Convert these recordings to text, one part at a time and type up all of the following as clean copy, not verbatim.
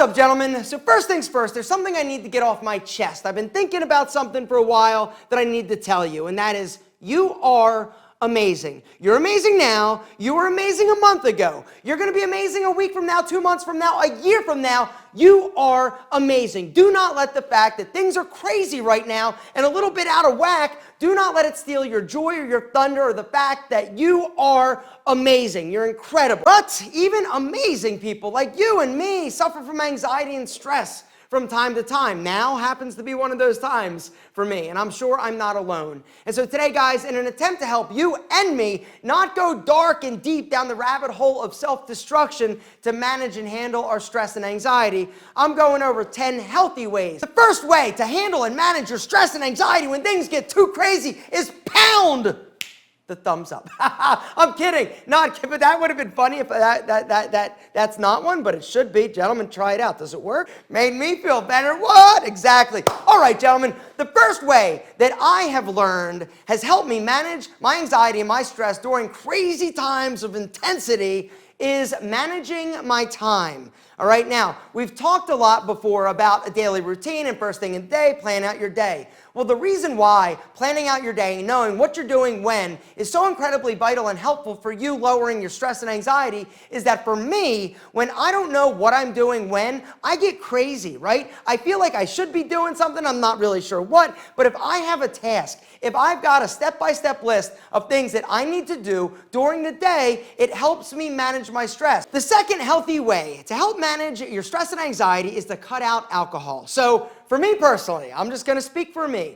up, gentlemen? So first things first, there's something I need to get off my chest. I've been thinking about something for a while that I need to tell you, and that is you are amazing. You're amazing now. You were amazing a month ago. You're going to be amazing a week from now, 2 months from now, a year from now. You are amazing. Do not let the fact that things are crazy right now and a little bit out of whack, do not let it steal your joy or your thunder or the fact that you are amazing. You're incredible. But even amazing people like you and me suffer from anxiety and stress from time to time. Now happens to be one of those times for me, and I'm sure I'm not alone. And so today, guys, in an attempt to help you and me not go dark and deep down the rabbit hole of self-destruction to manage and handle our stress and anxiety, I'm going over 10 healthy ways. The first way to handle and manage your stress and anxiety when things get too crazy is pound the thumbs up. I'm kidding. Not kidding, but that would have been funny if that's not one, but it should be. Gentlemen, try it out. Does it work? Made me feel better. What? Exactly. All right, gentlemen. The first way that I have learned has helped me manage my anxiety and my stress during crazy times of intensity is managing my time. All right, now, we've talked a lot before about a daily routine and first thing in the day, plan out your day. Well, the reason why planning out your day, knowing what you're doing when, is so incredibly vital and helpful for you lowering your stress and anxiety is that for me, when I don't know what I'm doing when, I get crazy, right? I feel like I should be doing something, I'm not really sure what, but if I have a task, if I've got a step-by-step list of things that I need to do during the day, it helps me manage my stress. The second healthy way to help manage your stress and anxiety is to cut out alcohol. So for me personally, I'm just going to speak for me.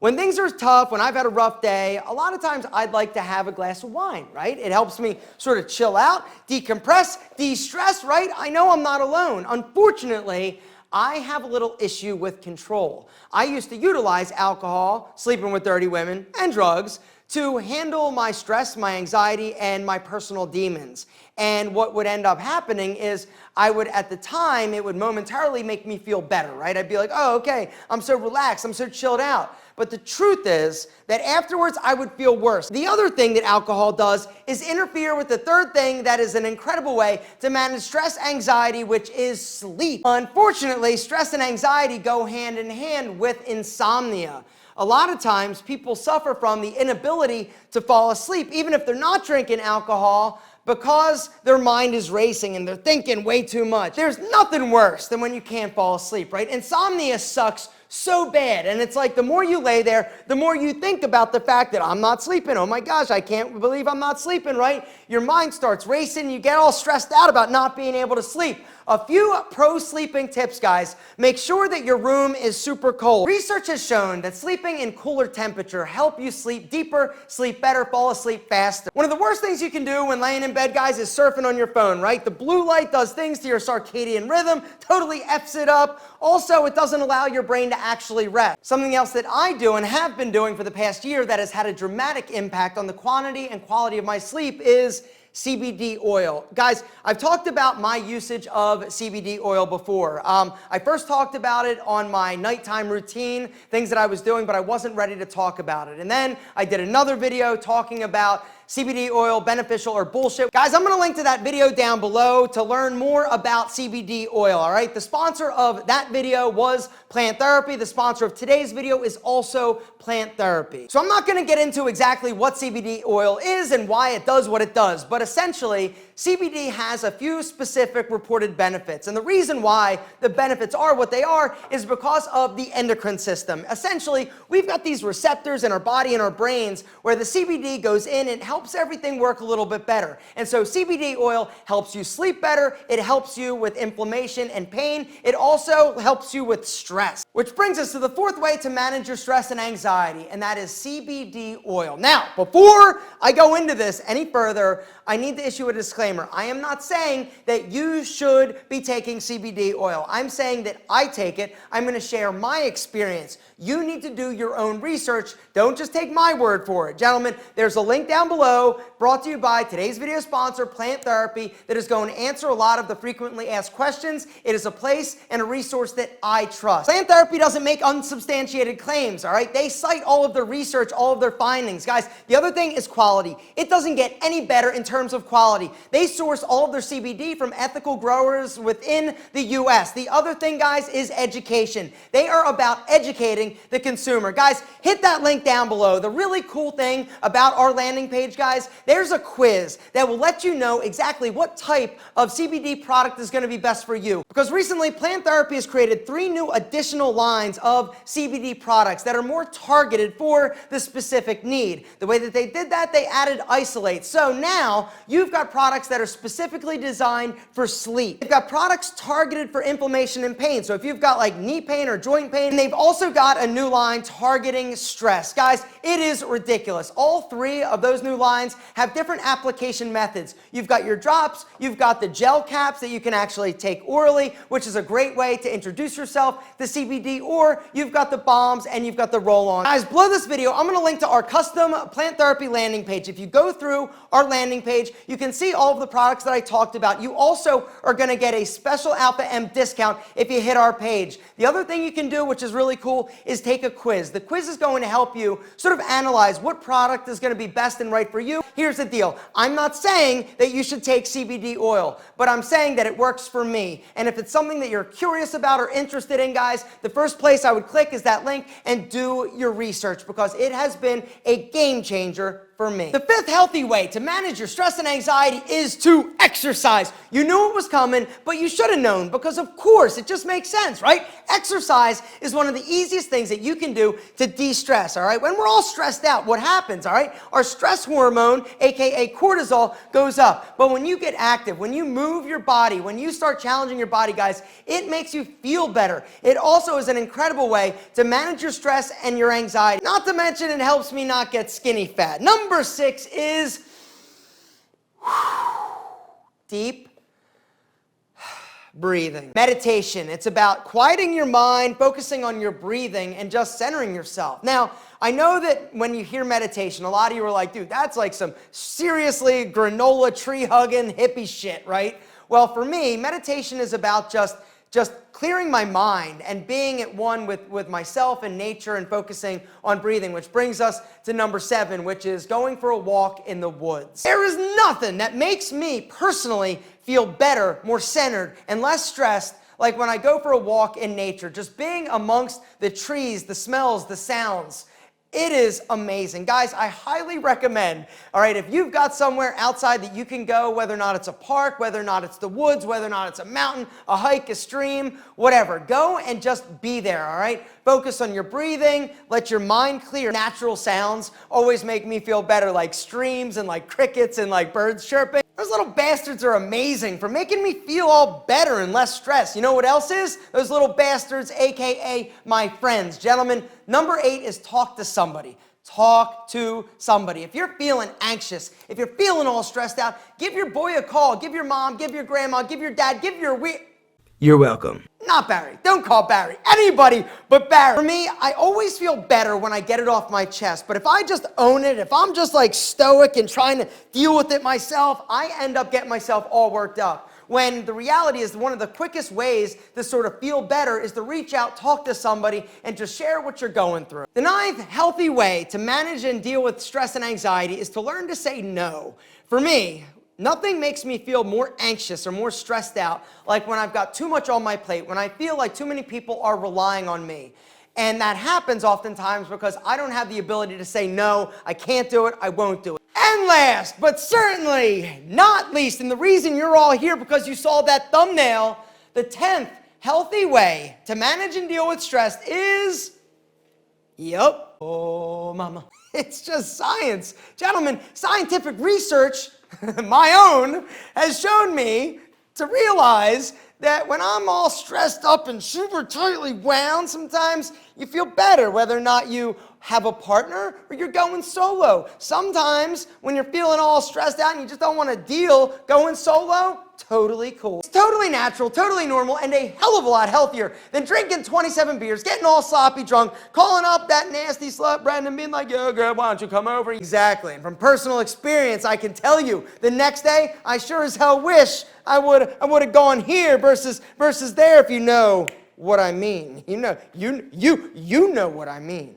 When things are tough, when I've had a rough day, a lot of times I'd like to have a glass of wine, right? It helps me sort of chill out, decompress, de-stress, right? I know I'm not alone. Unfortunately, I have a little issue with control. I used to utilize alcohol, sleeping with dirty women, and drugs to handle my stress, my anxiety, and my personal demons. And what would end up happening is I would, at the time, it would momentarily make me feel better, right? I'd be like, oh, okay, I'm so relaxed, I'm so chilled out. But the truth is that afterwards I would feel worse. The other thing that alcohol does is interfere with the third thing that is an incredible way to manage stress, anxiety, which is sleep. Unfortunately, stress and anxiety go hand in hand with insomnia. A lot of times people suffer from the inability to fall asleep, even if they're not drinking alcohol, because their mind is racing and they're thinking way too much. There's nothing worse than when you can't fall asleep, right? Insomnia sucks so bad, and it's like the more you lay there, the more you think about the fact that I'm not sleeping. Oh my gosh, I can't believe I'm not sleeping, right? Your mind starts racing, you get all stressed out about not being able to sleep. A few pro sleeping tips, guys. Make sure that your room is super cold. Research has shown that sleeping in cooler temperature help you sleep deeper, sleep better, fall asleep faster. One of the worst things you can do when laying in bed, guys, is surfing on your phone, right? The blue light does things to your circadian rhythm, totally F's it up. Also, it doesn't allow your brain to actually rest. Something else that I do and have been doing for the past year that has had a dramatic impact on the quantity and quality of my sleep is CBD oil. Guys, I've talked about my usage of CBD oil before. I first talked about it on my nighttime routine, things that I was doing, but I wasn't ready to talk about it. And then I did another video talking about CBD oil, beneficial or bullshit. Guys, I'm going to link to that video down below to learn more about CBD oil, all right? The sponsor of that video was Plant Therapy. The sponsor of today's video is also Plant Therapy. So I'm not going to get into exactly what CBD oil is and why it does what it does, but essentially, CBD has a few specific reported benefits. And the reason why the benefits are what they are is because of the endocrine system. Essentially, we've got these receptors in our body and our brains where the CBD goes in and helps everything work a little bit better. And so CBD oil helps you sleep better. It helps you with inflammation and pain. It also helps you with stress. Which brings us to the fourth way to manage your stress and anxiety, and that is CBD oil. Now, before I go into this any further, I need to issue a disclaimer. I am not saying that you should be taking CBD oil. I'm saying that I take it. I'm going to share my experience. You need to do your own research. Don't just take my word for it. Gentlemen, there's a link down below brought to you by today's video sponsor, Plant Therapy, that is going to answer a lot of the frequently asked questions. It is a place and a resource that I trust. Plant Therapy doesn't make unsubstantiated claims, all right? They cite all of their research, all of their findings. Guys, the other thing is quality. It doesn't get any better in terms terms of quality. They source all of their CBD from ethical growers within the US. The other thing, guys, is education. They are about educating the consumer. Guys, hit that link down below. The really cool thing about our landing page, guys, there's a quiz that will let you know exactly what type of CBD product is going to be best for you. Because recently, Plant Therapy has created 3 new additional lines of CBD products that are more targeted for the specific need. The way that they did that, they added isolate. So now you've got products that are specifically designed for sleep. You've got products targeted for inflammation and pain. So if you've got like knee pain or joint pain, and they've also got a new line targeting stress. Guys, it is ridiculous. All 3 of those new lines have different application methods. You've got your drops, you've got the gel caps that you can actually take orally, which is a great way to introduce yourself to CBD, or you've got the bombs and you've got the roll-on. Guys, below this video, I'm going to link to our custom Plant Therapy landing page. If you go through our landing page, you can see all of the products that I talked about. You also are going to get a special Alpha M discount if you hit our page. The other thing you can do, which is really cool, is take a quiz. The quiz is going to help you sort of analyze what product is going to be best and right for you. Here's the deal. I'm not saying that you should take CBD oil, but I'm saying that it works for me. And if it's something that you're curious about or interested in, guys, the first place I would click is that link and do your research, because it has been a game changer for me. The 5th healthy way to manage your stress and anxiety is to exercise. You knew it was coming, but you should have known, because of course, it just makes sense, right? Exercise is one of the easiest things that you can do to de-stress, all right? When we're all stressed out, what happens, all right? Our stress hormone, aka cortisol, goes up. But when you get active, when you move your body, when you start challenging your body, guys, it makes you feel better. It also is an incredible way to manage your stress and your anxiety. Not to mention, it helps me not get skinny fat. Number 6 is deep breathing. Meditation. It's about quieting your mind, focusing on your breathing, and just centering yourself. Now, I know that when you hear meditation, a lot of you are like, dude, that's like some seriously granola tree hugging hippie shit, right? Well, for me, meditation is about just clearing my mind and being at one with myself and nature and focusing on breathing, which brings us to number 7, which is going for a walk in the woods. There is nothing that makes me personally feel better, more centered, and less stressed like when I go for a walk in nature, just being amongst the trees, the smells, the sounds. It is amazing. Guys, I highly recommend, all right, if you've got somewhere outside that you can go, whether or not it's a park, whether or not it's the woods, whether or not it's a mountain, a hike, a stream, whatever, go and just be there, all right? Focus on your breathing, let your mind clear. Natural sounds always make me feel better, like streams and like crickets and like birds chirping. Those little bastards are amazing for making me feel all better and less stressed. You know what else is? Those little bastards, aka my friends. Gentlemen, number 8 is talk to somebody. Talk to somebody. If you're feeling anxious, if you're feeling all stressed out, give your boy a call. Give your mom, give your grandma, give your dad, give your You're welcome. Not Barry. Don't call Barry. Anybody but Barry. For me, I always feel better when I get it off my chest. But if I just own it, if I'm just like stoic and trying to deal with it myself, I end up getting myself all worked up. When the reality is one of the quickest ways to sort of feel better is to reach out, talk to somebody, and just share what you're going through. The 9th healthy way to manage and deal with stress and anxiety is to learn to say no. For me, nothing makes me feel more anxious or more stressed out like when I've got too much on my plate, when I feel like too many people are relying on me. And that happens oftentimes because I don't have the ability to say no, I can't do it, I won't do it. And last, but certainly not least, and the reason you're all here because you saw that thumbnail, the 10th healthy way to manage and deal with stress is, oh mama, it's just science. Gentlemen, scientific research, my own, has shown me to realize that when I'm all stressed up and super tightly wound, sometimes you feel better whether or not you have a partner or you're going solo. Sometimes when you're feeling all stressed out and you just don't want to deal, going solo, totally cool. It's totally natural, totally normal, and a hell of a lot healthier than drinking 27 beers, getting all sloppy drunk, calling up that nasty slut Brandon, being like, yo girl, why don't you come over? Exactly, and from personal experience, I can tell you, the next day, I sure as hell wish I would have gone here versus there, if you know what I mean. You know what I mean.